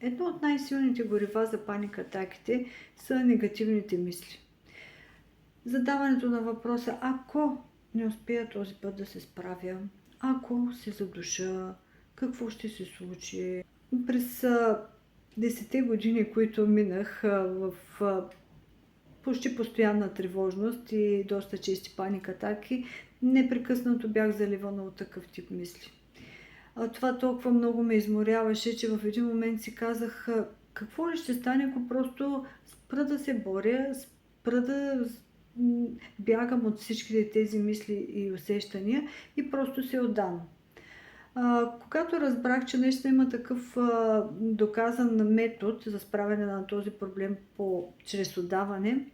Едно от най-силните горива за паникатаките са негативните мисли. Задаването на въпроса: ако не успея този път да се справя, ако се задуша, какво ще се случи? През 10-те години, които минах в почти постоянна тревожност и доста чести паникатаки, непрекъснато бях заливана от такъв тип мисли. Това толкова много ме изморяваше, че в един момент си казах: какво ли ще стане, ако просто спра да се боря, спра да бягам от всичките тези мисли и усещания и просто се отдам. Когато разбрах, че наистина има такъв доказан метод за справяне на този проблем чрез отдаване,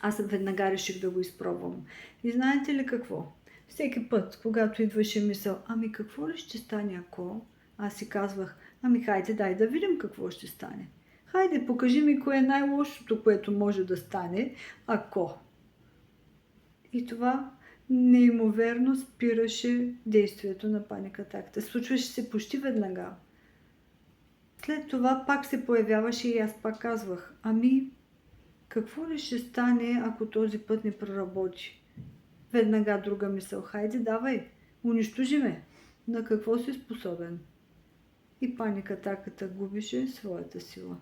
аз веднага реших да го изпробвам. И знаете ли какво? Всеки път, когато идваше мисъл: ами какво ли ще стане ако? Аз си казвах: ами хайде, дай да видим какво ще стане. Хайде, покажи ми кое е най-лошото, което може да стане, ако. И това неимоверно спираше действието на паникатаката. Случваше се почти веднага. След това пак се появяваше и аз пак казвах: ами какво ли ще стане, ако този път не проработи? Веднага друга мисъл: хайде, давай, унищожи ме. На какво си способен? И паникатаката губеше своята сила.